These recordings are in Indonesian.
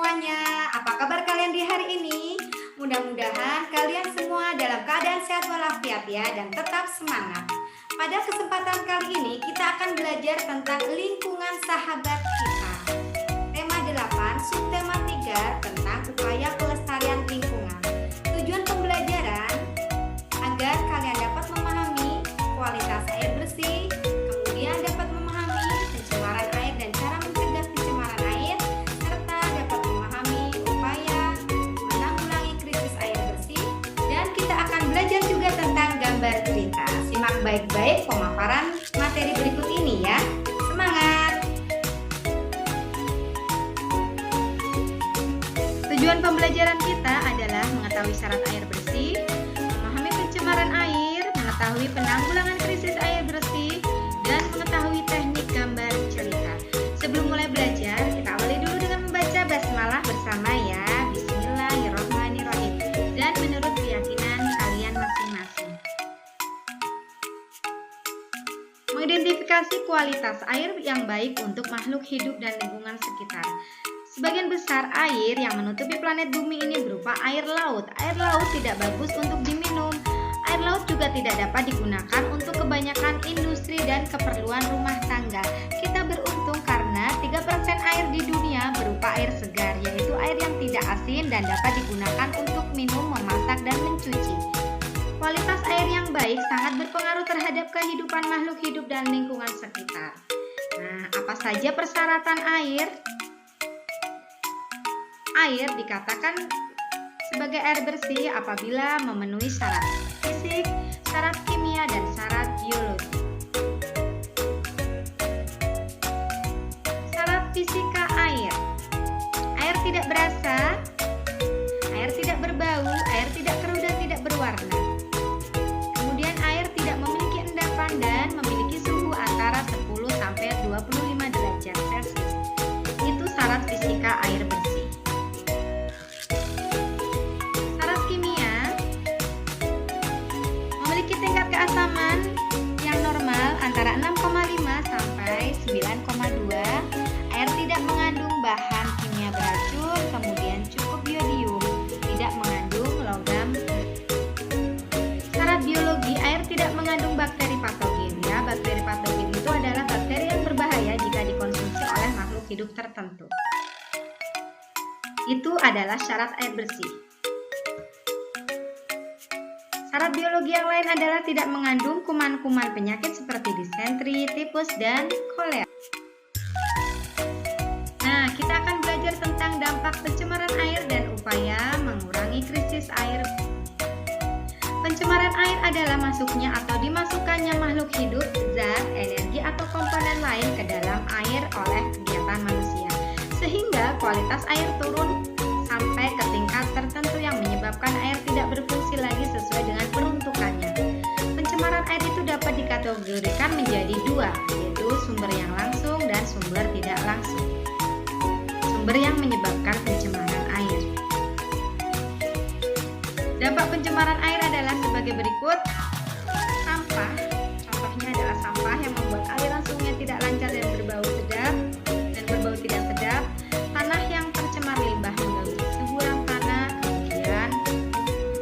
semuanya, apa kabar kalian di hari ini? Mudah-mudahan kalian semua dalam keadaan sehat walafiat ya dan tetap semangat. Pada kesempatan kali ini kita akan belajar tentang lingkungan sahabat kita. Tema 8, subtema 3 tentang upaya pelestarian lingkungan. Tujuan pembelajaran agar kalian dapat memahami kualitas air bersih, kemudian dapat memahami pencemaran air dan cara mencegah pencemaran air, serta dapat memahami upaya menanggulangi krisis air bersih, dan kita akan belajar juga tentang gambar cerita. Simak baik-baik pemaparan materi berikut ini ya. Semangat! Tujuan pembelajaran kita adalah mengetahui syarat air bersih, memahami pencemaran air, mengetahui penanggulangan krisis air bersih, dan mengetahui teknik gambar cerita. Sebelum mulai belajar, kita awali dulu dengan membaca basmalah bersama ya. Bismillahirrahmanirrahim. Dan menurut keyakinan kalian masing-masing. Mengidentifikasi kualitas air yang baik untuk makhluk hidup dan lingkungan sekitar. Sebagian besar air yang menutupi planet bumi ini berupa air laut. Air laut tidak bagus untuk diminum. Air laut juga tidak dapat digunakan untuk kebanyakan industri dan keperluan rumah tangga. Kita beruntung karena 3% air di dunia berupa air segar, yaitu air yang tidak asin dan dapat digunakan untuk minum, memasak, dan mencuci. Kualitas air yang baik sangat berpengaruh terhadap kehidupan makhluk hidup dan lingkungan sekitar. Nah, apa saja persyaratan air? Air dikatakan sebagai air bersih apabila memenuhi syarat fisik, syarat kimia, dan syarat biologi. Syarat fisika air. Air tidak berasa, air tidak berbau, air tidak keruh dan tidak berwarna. Kemudian air tidak memiliki endapan dan memiliki suhu antara 10 sampai 25 derajat Celcius. Itu syarat fisika air bersih. Keasaman yang normal antara 6,5 sampai 9,2. Air tidak mengandung bahan kimia beracun, kemudian cukup iodium, tidak mengandung logam. Syarat biologi, air tidak mengandung bakteri patogen ya. Bakteri patogen itu adalah bakteri yang berbahaya jika dikonsumsi oleh makhluk hidup tertentu. Itu adalah syarat air bersih. Syarat biologi yang lain adalah tidak mengandung kuman-kuman penyakit seperti disentri, tipus, dan kolera. Nah, kita akan belajar tentang dampak pencemaran air dan upaya mengurangi krisis air. Pencemaran air adalah masuknya atau dimasukkannya makhluk hidup, zat, energi, atau komponen lain ke dalam air oleh kegiatan manusia, sehingga kualitas air turun sampai ke tingkat tertentu yang menyebabkan air tidak berfungsi lagi sesuai dengan peruntukannya. Pencemaran air itu dapat dikategorikan menjadi dua, yaitu sumber yang langsung dan sumber tidak langsung. Sumber yang menyebabkan pencemaran air. Dampak pencemaran air adalah sebagai berikut. Sampah, contohnya adalah sampah yang membuat aliran sungai tidak lancar dan berbau sedap dan berbau tidak sedap. Tanah yang tercemar limbah mengganggu suburan tanah, kemudian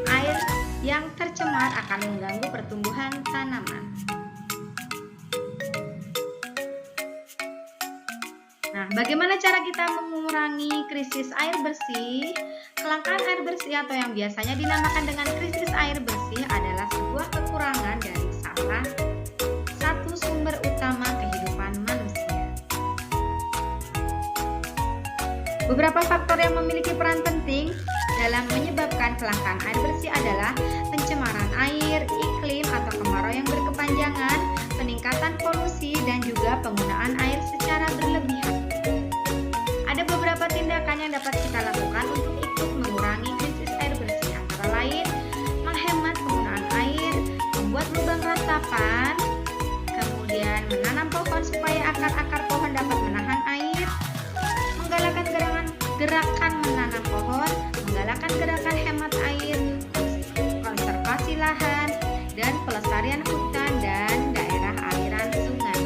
air yang tercemar akan mengganggu pertumbuhan tanaman. Nah, bagaimana cara kita mengurangi krisis air bersih? Kelangkaan air bersih atau yang biasanya dinamakan dengan krisis air bersih adalah sebuah kekurangan dari salah satu sumber utama kehidupan manusia. Beberapa faktor yang memiliki peran penting dalam menyebabkan kelangkaan air bersih adalah pencemaran air, iklim atau kemarau yang berkepanjangan, peningkatan polusi, dan juga penggunaan air secara berlebihan. Ada beberapa tindakan yang dapat kita lakukan untuk ikut mengurangi krisis air bersih, antara lain menghemat penggunaan air, membuat lubang resapan, kemudian menanam pohon supaya akar-akar pohon dapat menahan air, menggalakkan gerakan menanam pohon, menggalakkan gerakan hemat air, konservasi lahan, dan pelestarian hutan dan daerah aliran sungai.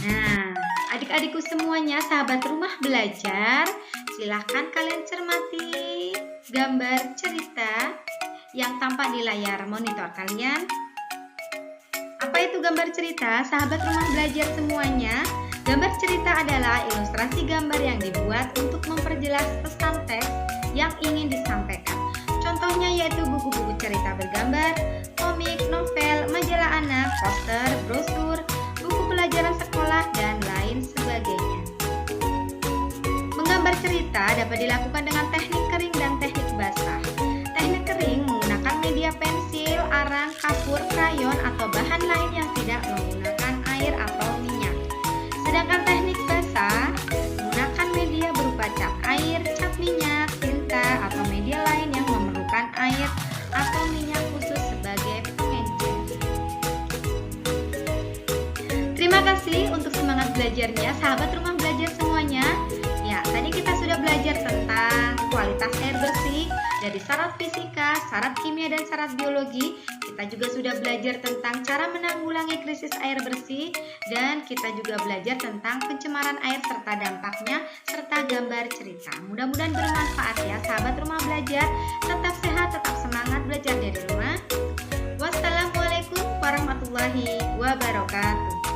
Nah, adik-adik ibu semuanya, sahabat rumah belajar, silahkan kalian cermati gambar cerita yang tampak di layar monitor kalian. Apa itu gambar cerita? Sahabat rumah belajar semuanya, gambar cerita adalah ilustrasi gambar yang dibuat untuk memperjelas pesan teks yang ingin disampaikan. Contohnya yaitu buku-buku cerita bergambar, komik, novel, majalah anak, poster, brosur, buku pelajaran sekolah, dan lain sebagainya. Menggambar cerita dapat dilakukan dengan teknik kering dan teknik basah. Teknik kering menggunakan media pensil, arang, kapur, krayon, atau bahan lain yang tidak menggunakan air atau minyak. Sedangkan teknik basah menggunakan media berupa cat air, cat minyak, tinta, atau media lain yang memerlukan air atau minyak khusus sebagai pengencer. Terima kasih untuk semangat belajarnya, sahabat rumah belajar semuanya. Ya, tadi kita sudah belajar tentang kualitas air bersih dari syarat fisika, syarat kimia, dan syarat biologi. Kita juga sudah belajar tentang cara menanggulangi krisis air bersih, dan kita juga belajar tentang pencemaran air serta dampaknya, serta gambar cerita. Mudah-mudahan bermanfaat ya, sahabat rumah belajar. Tetap sehat, tetap semangat belajar dari rumah. Wassalamualaikum warahmatullahi wabarakatuh.